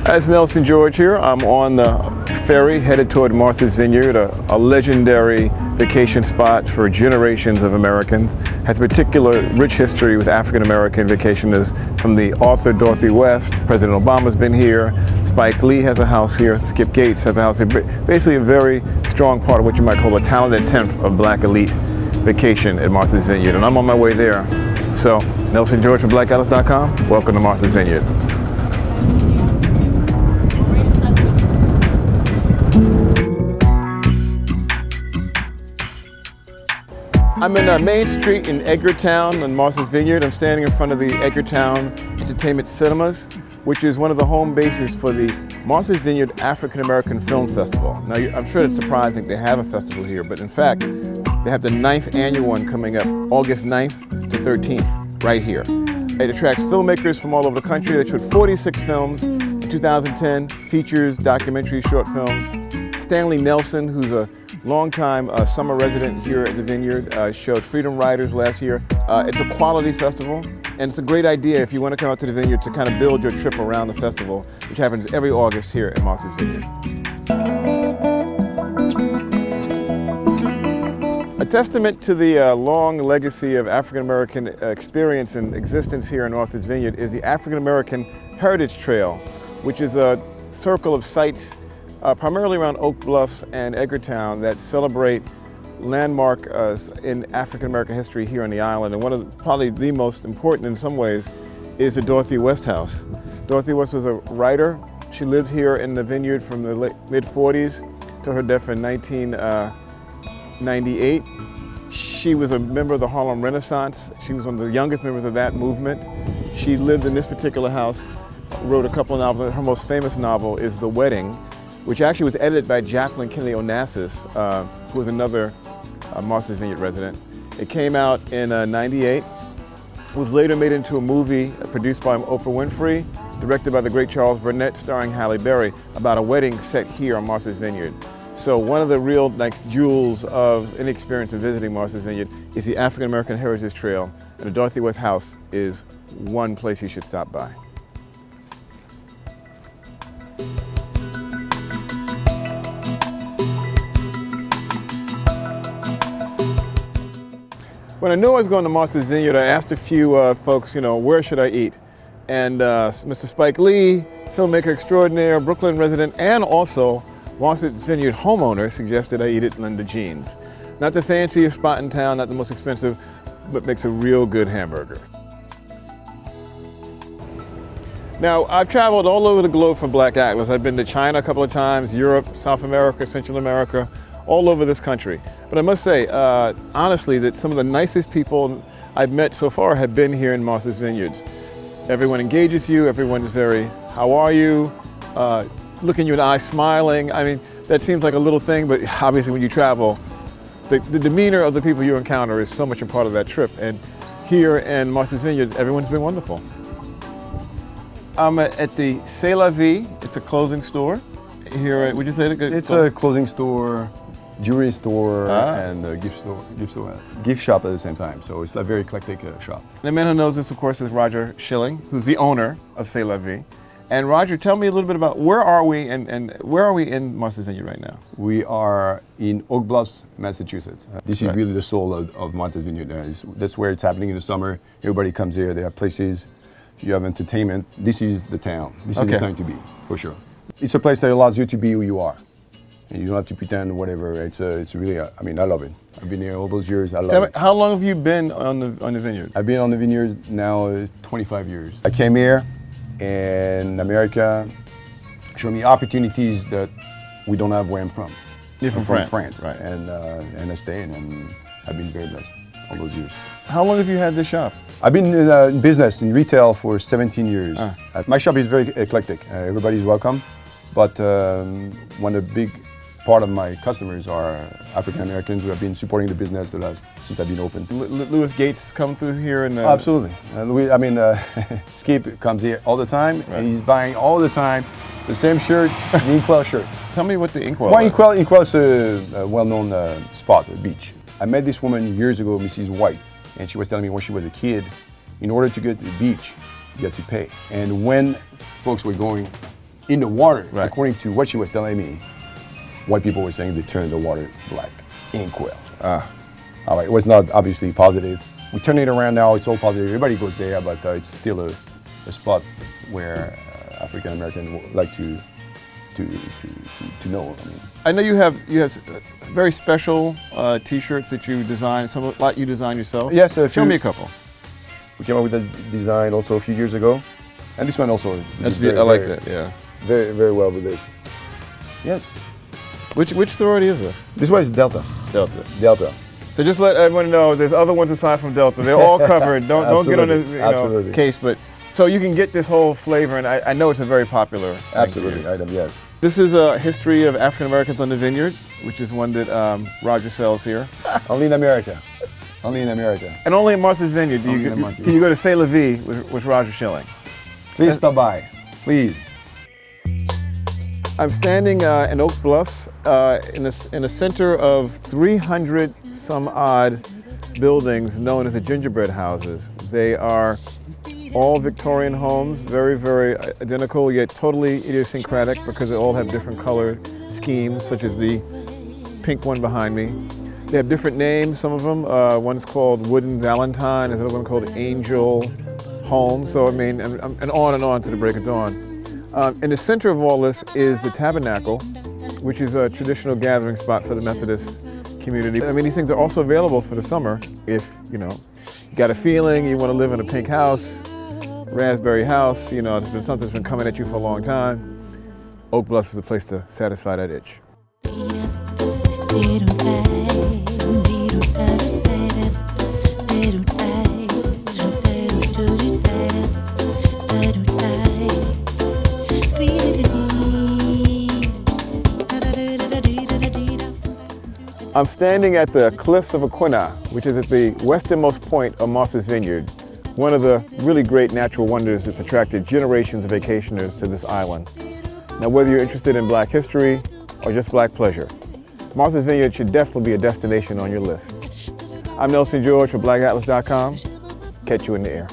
It's Nelson George here. I'm on the ferry headed toward Martha's Vineyard, a legendary vacation spot for generations of Americans. Has a particular rich history with African American vacationers, from the author Dorothy West. President Obama's been here. Spike Lee has a house here. Skip Gates has a house here. Basically a very strong part of what you might call a talented 10th of black elite vacation at Martha's Vineyard. And I'm on my way there. So, Nelson George from BlackAtlas.com. Welcome to Martha's Vineyard. I'm in Main Street in Edgartown in Martha's Vineyard. I'm standing in front of the Edgartown Entertainment Cinemas, which is one of the home bases for the Martha's Vineyard African American Film Festival. Now, I'm sure it's surprising they have a festival here, but in fact, they have the 9th annual one coming up August 9th to 13th right here. It attracts filmmakers from all over the country. They showed 46 films in 2010, features, documentaries, short films. Stanley Nelson, who's a longtime summer resident here at the Vineyard, showed Freedom Riders last year. It's a quality festival, and it's a great idea if you want to come out to the Vineyard to kind of build your trip around the festival, which happens every August here at Martha's Vineyard. A testament to the long legacy of African American experience and existence here in Martha's Vineyard is the African American Heritage Trail, which is a circle of sites primarily around Oak Bluffs and Edgartown that celebrate landmark in African American history here on the island. And one of probably the most important in some ways is the Dorothy West house. Dorothy West was a writer. She lived here in the Vineyard from the mid-40s to her death in 1998. She was a member of the Harlem Renaissance. She was one of the youngest members of that movement. She lived in this particular house, wrote a couple of novels. Her most famous novel is The Wedding, which actually was edited by Jacqueline Kennedy Onassis, who was another Martha's Vineyard resident. It came out in '98, was later made into a movie produced by Oprah Winfrey, directed by the great Charles Burnett, starring Halle Berry, about a wedding set here on Martha's Vineyard. So one of the real jewels of any experience of visiting Martha's Vineyard is the African American Heritage Trail, and the Dorothy West house is one place you should stop by. When I knew I was going to Martha's Vineyard, I asked a few folks, where should I eat? And Mr. Spike Lee, filmmaker extraordinaire, Brooklyn resident, and also Martha's Vineyard homeowner, suggested I eat at Linda Jean's. Not the fanciest spot in town, not the most expensive, but makes a real good hamburger. Now, I've traveled all over the globe for Black Atlas. I've been to China a couple of times, Europe, South America, Central America, all over this country. But I must say, honestly, that some of the nicest people I've met so far have been here in Martha's Vineyards. Everyone engages you, everyone is very, how are you? Looking you in the eye, smiling. I mean, that seems like a little thing, but obviously when you travel, the demeanor of the people you encounter is so much a part of that trip. And here in Martha's Vineyards, everyone's been wonderful. I'm at the C'est La Vie. It's a clothing store. Here, would you say it's a clothing store, jewelry store, and a gift shop at the same time. So it's a very eclectic shop. The man who knows this, of course, is Roger Schilling, who's the owner of C'est La Vie. And Roger, tell me a little bit about where are we and where are we in Martha's Vineyard right now? We are in Oak Bluffs, Massachusetts. This is really the soul of Martha's Vineyard. That's where it's happening in the summer. Everybody comes here. They have places. You have entertainment. This is the town. This is the time to be, for sure. It's a place that allows you to be who you are. And you don't have to pretend whatever. It's really, I love it. I've been here all those years. I love it. How long have you been on the vineyard? I've been on the vineyard now 25 years. I came here in America, showed me opportunities that we don't have where I'm from. You're from France. Right. And I stay in, and I've been very blessed all those years. How long have you had this shop? I've been in business, in retail for 17 years. My shop is very eclectic. Everybody's welcome. But one of the big part of my customers are African Americans who have been supporting the business since I've been open. Louis Gates has come through here and absolutely. Skip comes here all the time, and he's buying all the time the same shirt, the Inkwell shirt. Tell me what the Inkwell is. Inkwell is a well-known spot, a beach. I met this woman years ago, Mrs. White, and she was telling me when she was a kid, in order to get to the beach, you had to pay. And when folks were going in the water. Right. According to what she was telling me, white people were saying they turned the water black in quail. All right, it was not obviously positive. We turn it around now, it's all positive. Everybody goes there, but it's still a spot where African Americans like to know. I mean, I know you have very special T-shirts that you design. Some a lot you design yourself. Yeah, so show me a couple. We came up with this design also a few years ago, and this one also. I like that. Yeah. Very, very well with this. Yes. Which sorority is this? This one is Delta. Delta. Delta. So just let everyone know there's other ones aside from Delta. They're all covered. Don't get on the case, but so you can get this whole flavor, and I know it's a very popular item. Yes. This is a history of African Americans on the Vineyard, which is one that Roger sells here. Only in America. Only in America. And only in Martha's Vineyard can you go to C'est La Vie with Roger Schilling. Please stop by. Please. I'm standing in Oak Bluffs in the center of 300 some odd buildings known as the gingerbread houses. They are all Victorian homes, very, very identical, yet totally idiosyncratic because they all have different color schemes, such as the pink one behind me. They have different names, some of them. One's called Wooden Valentine, there's another one called Angel Home. So I mean, and on to the break of dawn. In the center of all this is the Tabernacle, which is a traditional gathering spot for the Methodist community. I mean, these things are also available for the summer if, you got a feeling you want to live in a pink house, raspberry house, there's been something that's been coming at you for a long time. Oak Bluffs is a place to satisfy that itch. I'm standing at the Cliffs of Aquina, which is at the westernmost point of Martha's Vineyard, one of the really great natural wonders that's attracted generations of vacationers to this island. Now, whether you're interested in black history or just black pleasure, Martha's Vineyard should definitely be a destination on your list. I'm Nelson George for BlackAtlas.com. Catch you in the air.